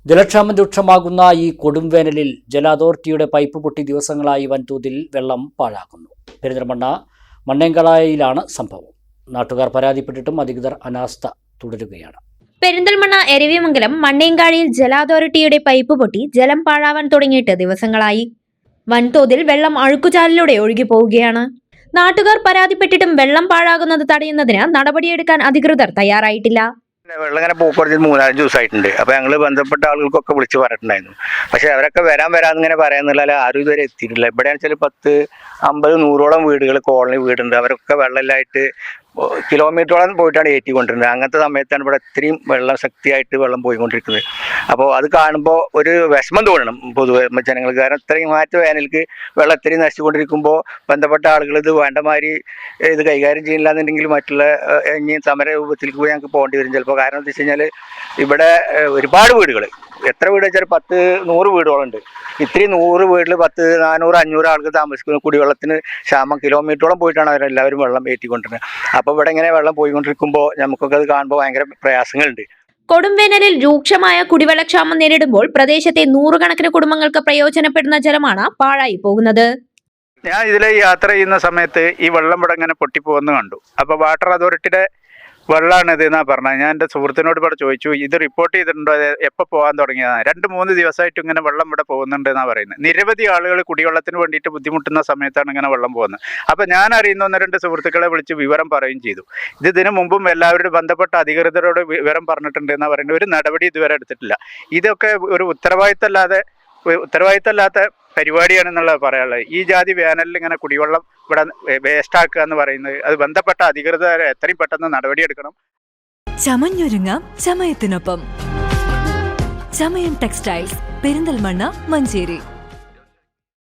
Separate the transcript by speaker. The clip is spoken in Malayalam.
Speaker 1: ജലക്ഷാമം രൂക്ഷമാകുന്ന ഈ കൊടുംവേനലിൽ ജല അതോറിറ്റിയുടെ പൈപ്പ് പൊട്ടി ദിവസങ്ങളായി വൻതോതിൽ വെള്ളം പാഴാക്കുന്നു. പെരിന്തൽമണ്ണ മണ്ണേങ്കളയിലാണ് സംഭവം. നാട്ടുകാർ പരാതിപ്പെട്ടിട്ടും അധികൃതർ അനാസ്ഥ തുടരുകയാണ്.
Speaker 2: പെരിന്തൽമണ്ണ എരവിമംഗലം മണ്ണേങ്കാഴിയിൽ ജല അതോറിറ്റിയുടെ പൈപ്പ് പൊട്ടി ജലം പാഴാവാൻ തുടങ്ങിയിട്ട് ദിവസങ്ങളായി. വൻതോതിൽ വെള്ളം അഴുക്കുചാലിലൂടെ ഒഴുകി പോവുകയാണ്. നാട്ടുകാർ പരാതിപ്പെട്ടിട്ടും വെള്ളം പാഴാകുന്നത് തടയുന്നതിന് നടപടിയെടുക്കാൻ അധികൃതർ തയ്യാറായിട്ടില്ല.
Speaker 3: വെള്ളം ഇങ്ങനെ പോക്കുറച്ച് 3-4 ദിവസമായിട്ടുണ്ട്. അപ്പോൾ ഞങ്ങൾ ബന്ധപ്പെട്ട ആളുകൾക്കൊക്കെ വിളിച്ച് പറഞ്ഞിട്ടുണ്ടായിരുന്നു. പക്ഷെ അവരൊക്കെ വരാമെന്നിങ്ങനെ പറയാമെന്നുള്ള ആരും ഇതുവരെ എത്തിയിട്ടില്ല. ഇവിടെയാണെന്ന് വെച്ചാൽ 10, 50, 100ഓളം വീടുകൾ, കോളനി വീടുണ്ട്. അവരൊക്കെ വെള്ളമില്ലായിട്ട് കിലോമീറ്ററോളം പോയിട്ടാണ് ഏറ്റിക്കൊണ്ടിരുന്നത്. അങ്ങനത്തെ സമയത്താണ് ഇവിടെ ഇത്രയും വെള്ളം ശക്തിയായിട്ട് വെള്ളം പോയിക്കൊണ്ടിരിക്കുന്നത്. അപ്പോൾ അത് കാണുമ്പോൾ ഒരു വിഷമം തോന്നണം പൊതുവെ ജനങ്ങൾക്ക്. കാരണം ഇത്രയും മാറ്റ വേനൽക്ക് വെള്ളം ഇത്രയും നശിച്ചുകൊണ്ടിരിക്കുമ്പോൾ ബന്ധപ്പെട്ട ആളുകൾ ഇത് വേണ്ടമാതിരി ഇത് കൈകാര്യം ചെയ്യില്ല എന്നുണ്ടെങ്കിൽ മറ്റുള്ള ഇനി സമര രൂപത്തിലേക്ക് പോയി ഞങ്ങൾക്ക് പോകേണ്ടി വരും ചിലപ്പോൾ. കാരണം എന്താ വെച്ച് കഴിഞ്ഞാൽ ഇവിടെ ഒരുപാട് വീടുകൾ, എത്ര വീട് വെച്ചാൽ 10-100 വീടുകളുണ്ട്. ഇത്രയും 100 വീട്ടിൽ 10, 400, 500 ആൾക്ക് താമസിക്കുന്ന കുടിവെള്ളത്തിന് ക്ഷാമം കിലോമീറ്ററോളം പോയിട്ടാണ് അവരെല്ലാവരും വെള്ളം ഏറ്റിക്കൊണ്ടിരുന്നത്. അപ്പോൾ ഇവിടെ ഇങ്ങനെ വെള്ളം പോയിക്കൊണ്ടിരിക്കുമ്പോൾ നമുക്കൊക്കെ അത് കാണുമ്പോൾ ഭയങ്കര പ്രയാസങ്ങളുണ്ട്.
Speaker 2: കൊടുംവേനലിൽ രൂക്ഷമായ കുടിവെള്ളക്ഷാമം നേരിടുമ്പോൾ പ്രദേശത്തെ 100 കണക്കിന് കുടുംബങ്ങൾക്ക് പ്രയോജനപ്പെടുന്ന ജലമാണ് പാഴായി പോകുന്നത്.
Speaker 4: ഞാൻ ഇതിൽ യാത്ര ചെയ്യുന്ന സമയത്ത് ഈ വെള്ളം ഇവിടെ ഇങ്ങനെ പൊട്ടിപ്പോകുന്നത് കണ്ടു. അപ്പോൾ വാട്ടർ അതോറിറ്റിയുടെ വെള്ളമാണിത് എന്നാണ് പറഞ്ഞത്. ഞാൻ എൻ്റെ സുഹൃത്തിനോട് ഇവിടെ ചോദിച്ചു, ഇത് റിപ്പോർട്ട് ചെയ്തിട്ടുണ്ടോ, എപ്പോൾ പോകാൻ തുടങ്ങിയതാണ്? 2-3 ദിവസമായിട്ട് ഇങ്ങനെ വെള്ളം ഇവിടെ പോകുന്നുണ്ട് എന്നാണ് പറയുന്നത്. നിരവധി ആളുകൾ കുടിവെള്ളത്തിന് വേണ്ടിയിട്ട് ബുദ്ധിമുട്ടുന്ന സമയത്താണ് ഇങ്ങനെ വെള്ളം പോകുന്നത്. അപ്പോൾ ഞാൻ അറിയുന്ന 1-2 സുഹൃത്തുക്കളെ വിളിച്ച് വിവരം പറയുകയും ചെയ്തു. ഇതിനു മുമ്പും എല്ലാവരും ബന്ധപ്പെട്ട അധികൃതരോട് വിവരം പറഞ്ഞിട്ടുണ്ട് എന്നാണ് പറയുന്നത്. ഒരു നടപടി ഇതുവരെ എടുത്തിട്ടില്ല. ഇതൊക്കെ ഒരു ഉത്തരവാദിത്തമല്ലാത്ത പരിപാടിയാണെന്നുള്ളത് പറയാനുള്ളത്. ഈ ജാതി വേനലിൽ ഇങ്ങനെ കുടിവെള്ളം ഇവിടെ വേസ്റ്റാക്കുക എന്ന് പറയുന്നത് അത് ബന്ധപ്പെട്ട അധികൃതർ എത്രയും പെട്ടെന്ന് നടപടിയെടുക്കണം.
Speaker 5: ചമഞ്ഞൊരുങ്ങാം ചമയത്തിനൊപ്പം. ചമയം ടെക്സ്റ്റൈൽസ്, പെരിന്തൽമണ്ണ, മഞ്ചേരി.